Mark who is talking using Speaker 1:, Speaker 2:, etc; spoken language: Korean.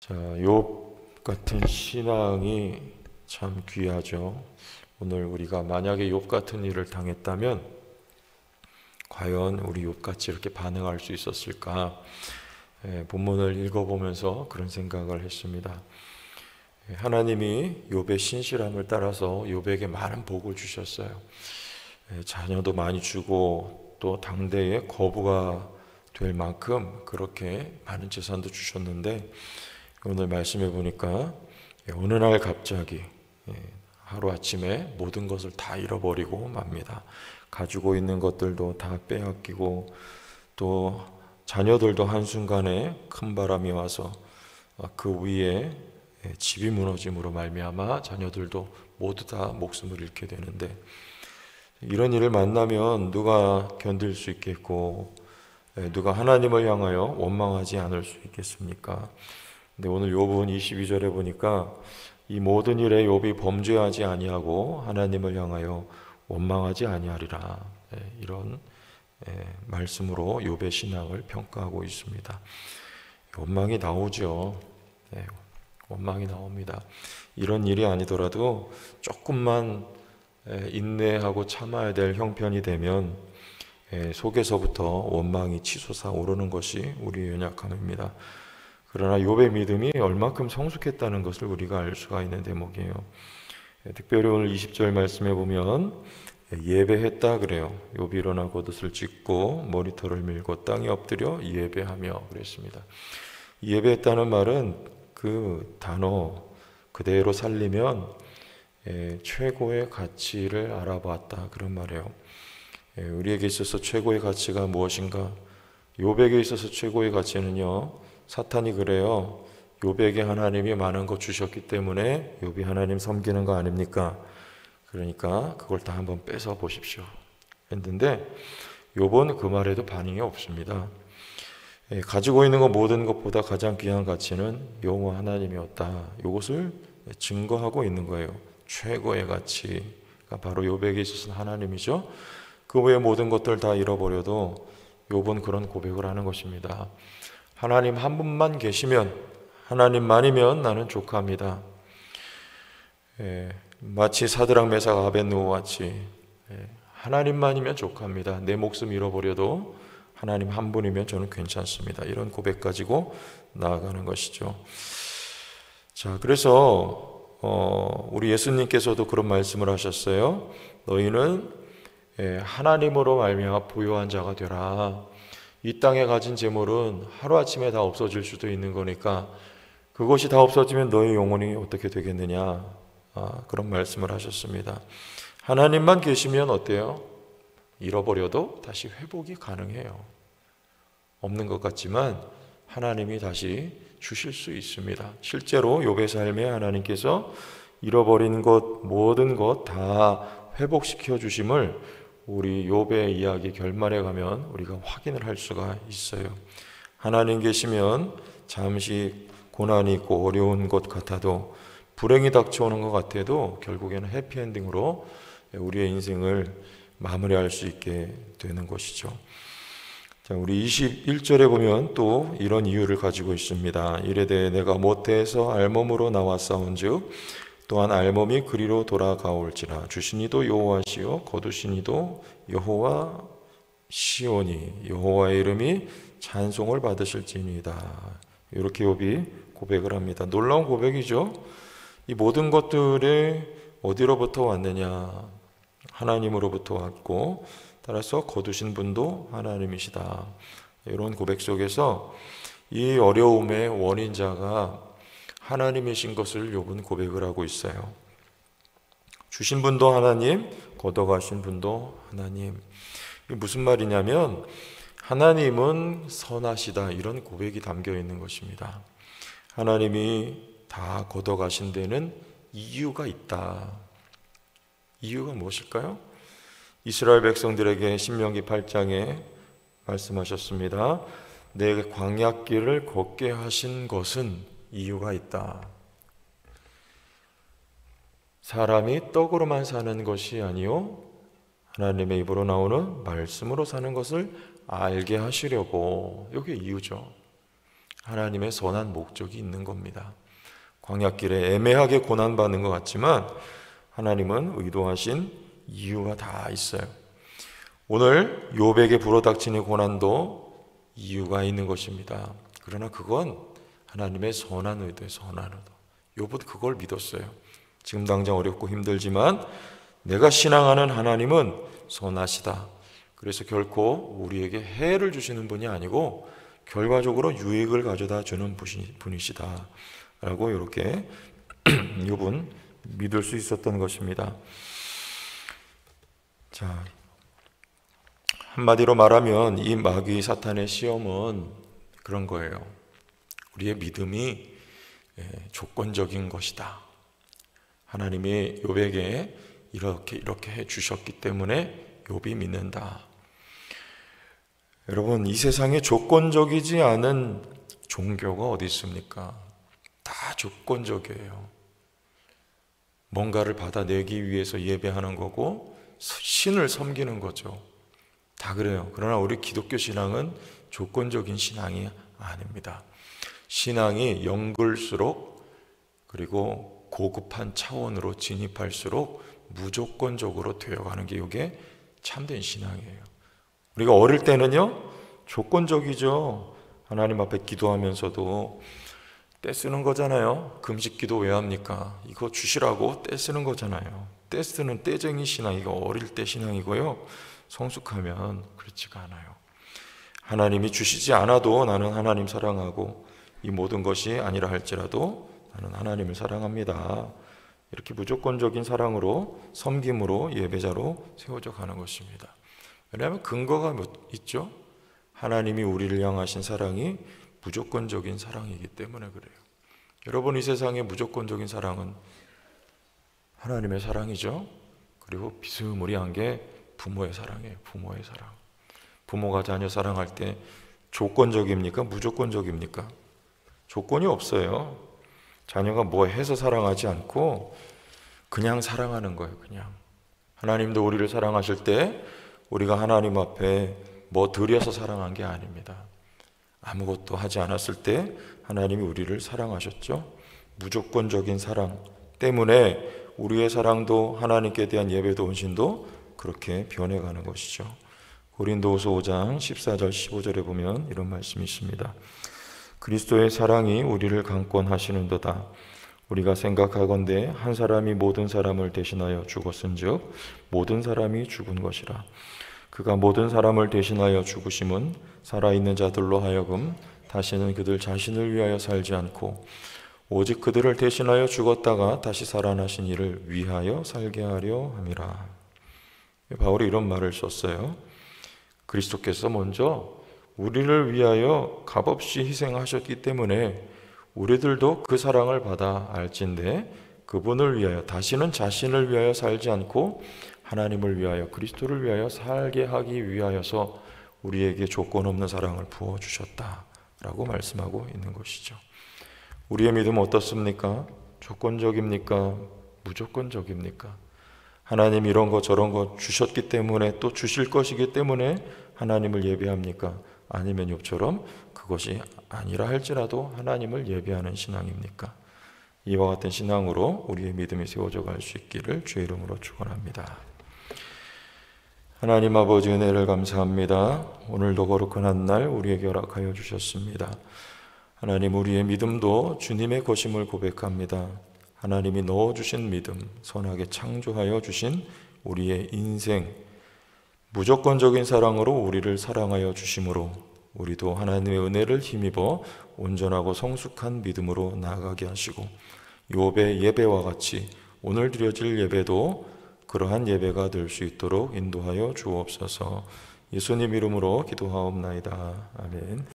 Speaker 1: 자, 욥 같은 신앙이 참 귀하죠. 오늘 우리가 만약에 욥 같은 일을 당했다면 과연 우리 욥같이 이렇게 반응할 수 있었을까? 본문을 읽어보면서 그런 생각을 했습니다. 하나님이 욥의 신실함을 따라서 욥에게 많은 복을 주셨어요. 자녀도 많이 주고 또 당대에 거부가 될 만큼 그렇게 많은 재산도 주셨는데, 오늘 말씀해 보니까 어느 날 갑자기 하루아침에 모든 것을 다 잃어버리고 맙니다. 가지고 있는 것들도 다 빼앗기고, 또 자녀들도 한순간에 큰 바람이 와서 그 위에 집이 무너짐으로 말미암아 자녀들도 모두 다 목숨을 잃게 되는데, 이런 일을 만나면 누가 견딜 수 있겠고 누가 하나님을 향하여 원망하지 않을 수 있겠습니까? 근데 오늘 욥은 22절에 보니까 이 모든 일에 욥이 범죄하지 아니하고 하나님을 향하여 원망하지 아니하리라, 이런 말씀으로 욥의 신앙을 평가하고 있습니다. 원망이 나오죠. 원망이 나옵니다. 이런 일이 아니더라도 조금만 인내하고 참아야 될 형편이 되면 속에서부터 원망이 치솟아 오르는 것이 우리의 연약함입니다. 그러나 욥의 믿음이 얼마큼 성숙했다는 것을 우리가 알 수가 있는 대목이에요. 특별히 오늘 20절 말씀해 보면 예배했다 그래요. 욥이 일어나 겉옷을 찢고 머리털을 밀고 땅에 엎드려 예배하며 그랬습니다. 예배했다는 말은 그 단어 그대로 살리면 최고의 가치를 알아봤다 그런 말이에요. 우리에게 있어서 최고의 가치가 무엇인가? 욥에게 있어서 최고의 가치는요, 사탄이 그래요. 욥에게 하나님이 많은 거 주셨기 때문에 욥이 하나님 섬기는 거 아닙니까? 그러니까 그걸 다 한번 뺏어 보십시오 했는데, 욥은 그 말에도 반응이 없습니다. 가지고 있는 것 모든 것보다 가장 귀한 가치는 여호와 하나님이었다. 이것을 증거하고 있는 거예요. 최고의 가치가 바로 욥에게 있어서는 하나님이죠. 그 외의 모든 것들 다 잃어버려도 욥은 그런 고백을 하는 것입니다. 하나님 한 분만 계시면, 하나님만이면 나는 족합니다. 마치 사드락 메삭 아벳느고 같이 하나님만이면 족합니다. 내 목숨 잃어버려도 하나님 한 분이면 저는 괜찮습니다. 이런 고백 가지고 나아가는 것이죠. 자, 그래서 우리 예수님께서도 그런 말씀을 하셨어요. 너희는 하나님으로 말미암아 부요한 자가 되라. 이 땅에 가진 재물은 하루아침에 다 없어질 수도 있는 거니까 그것이 다 없어지면 너희 영혼이 어떻게 되겠느냐, 그런 말씀을 하셨습니다. 하나님만 계시면 어때요? 잃어버려도 다시 회복이 가능해요. 없는 것 같지만 하나님이 다시 주실 수 있습니다. 실제로 욥의 삶에 하나님께서 잃어버린 것 모든 것 다 회복시켜 주심을 우리 욥의 이야기 결말에 가면 우리가 확인을 할 수가 있어요. 하나님 계시면 잠시 고난이 있고 어려운 것 같아도, 불행이 닥쳐오는 것 같아도 결국에는 해피엔딩으로 우리의 인생을 마무리할 수 있게 되는 것이죠. 자, 우리 21절에 보면 또 이런 이유를 가지고 있습니다. 이래 대해 내가 모태에서 알몸으로 나와 싸운즉 또한 알몸이 그리로 돌아가올지라. 주시니도 여호와시요 거두시니도 여호와 시오니 여호와의 이름이 찬송을 받으실지니이다. 이렇게 욥이 고백을 합니다. 놀라운 고백이죠. 이 모든 것들이 어디로부터 왔느냐? 하나님으로부터 왔고, 따라서 거두신 분도 하나님이시다. 이런 고백 속에서 이 어려움의 원인자가 하나님이신 것을 욥은 고백을 하고 있어요. 주신 분도 하나님, 걷어가신 분도 하나님. 이게 무슨 말이냐면 하나님은 선하시다, 이런 고백이 담겨 있는 것입니다. 하나님이 다 걷어가신 데는 이유가 있다. 이유가 무엇일까요? 이스라엘 백성들에게 신명기 8장에 말씀하셨습니다. 내 광야길을 걷게 하신 것은 이유가 있다. 사람이 떡으로만 사는 것이 아니요 하나님의 입으로 나오는 말씀으로 사는 것을 알게 하시려고. 이게 이유죠. 하나님의 선한 목적이 있는 겁니다. 광야길에 애매하게 고난받는 것 같지만 하나님은 의도하신 이유가 다 있어요. 오늘 욥에게 불어닥치는 고난도 이유가 있는 것입니다. 그러나 그건 하나님의 선한 의도예요. 선한 의도. 욥은 그걸 믿었어요. 지금 당장 어렵고 힘들지만 내가 신앙하는 하나님은 선하시다. 그래서 결코 우리에게 해를 주시는 분이 아니고 결과적으로 유익을 가져다 주는 분이시다 라고 이렇게 욥은 믿을 수 있었던 것입니다. 자, 한마디로 말하면 이 마귀 사탄의 시험은 그런 거예요. 우리의 믿음이 조건적인 것이다. 하나님이 욥에게 이렇게 해 주셨기 때문에 욥이 믿는다. 여러분, 이 세상에 조건적이지 않은 종교가 어디 있습니까? 다 조건적이에요. 뭔가를 받아내기 위해서 예배하는 거고 신을 섬기는 거죠. 다 그래요. 그러나 우리 기독교 신앙은 조건적인 신앙이 아닙니다. 신앙이 영글수록 그리고 고급한 차원으로 진입할수록 무조건적으로 되어가는 게 이게 참된 신앙이에요. 우리가 어릴 때는요 조건적이죠. 하나님 앞에 기도하면서도 떼쓰는 거잖아요. 금식 기도 왜 합니까? 이거 주시라고 떼쓰는 거잖아요. 떼쓰는 떼쟁이 신앙, 이거 어릴 때 신앙이고요. 성숙하면 그렇지가 않아요. 하나님이 주시지 않아도 나는 하나님 사랑하고 이 모든 것이 아니라 할지라도 나는 하나님을 사랑합니다. 이렇게 무조건적인 사랑으로 섬김으로 예배자로 세워져 가는 것입니다. 왜냐하면 근거가 있죠. 하나님이 우리를 향하신 사랑이 무조건적인 사랑이기 때문에 그래요. 여러분, 이 세상의 무조건적인 사랑은 하나님의 사랑이죠. 그리고 비스무리한 게 부모의 사랑이에요. 부모의 사랑. 부모가 자녀 사랑할 때 조건적입니까? 무조건적입니까? 조건이 없어요. 자녀가 뭐 해서 사랑하지 않고 그냥 사랑하는 거예요. 그냥. 하나님도 우리를 사랑하실 때 우리가 하나님 앞에 뭐 드려서 사랑한 게 아닙니다. 아무것도 하지 않았을 때 하나님이 우리를 사랑하셨죠. 무조건적인 사랑 때문에 우리의 사랑도 하나님께 대한 예배도 헌신도 그렇게 변해가는 것이죠. 고린도후서 5장 14절 15절에 보면 이런 말씀이 있습니다. 그리스도의 사랑이 우리를 강권하시는도다. 우리가 생각하건대 한 사람이 모든 사람을 대신하여 죽었은즉 모든 사람이 죽은 것이라. 그가 모든 사람을 대신하여 죽으심은 살아있는 자들로 하여금 다시는 그들 자신을 위하여 살지 않고 오직 그들을 대신하여 죽었다가 다시 살아나신 이를 위하여 살게 하려 함이라. 바울이 이런 말을 썼어요. 그리스도께서 먼저 우리를 위하여 값없이 희생하셨기 때문에 우리들도 그 사랑을 받아 알진대 그분을 위하여 다시는 자신을 위하여 살지 않고 하나님을 위하여 그리스도를 위하여 살게 하기 위하여서 우리에게 조건 없는 사랑을 부어주셨다라고 말씀하고 있는 것이죠. 우리의 믿음은 어떻습니까? 조건적입니까? 무조건적입니까? 하나님 이런 거 저런 거 주셨기 때문에 또 주실 것이기 때문에 하나님을 예배합니까? 아니면 욥처럼 그것이 아니라 할지라도 하나님을 예배하는 신앙입니까? 이와 같은 신앙으로 우리의 믿음이 세워져 갈 수 있기를 주의 이름으로 축원합니다. 하나님 아버지 은혜를 감사합니다. 오늘도 거룩한 한 날 우리에게 허락하여 주셨습니다. 하나님 우리의 믿음도 주님의 것임을 고백합니다. 하나님이 넣어주신 믿음, 선하게 창조하여 주신 우리의 인생, 무조건적인 사랑으로 우리를 사랑하여 주심으로 우리도 하나님의 은혜를 힘입어 온전하고 성숙한 믿음으로 나아가게 하시고 욥의 예배와 같이 오늘 드려질 예배도 그러한 예배가 될 수 있도록 인도하여 주옵소서. 예수님 이름으로 기도하옵나이다. 아멘.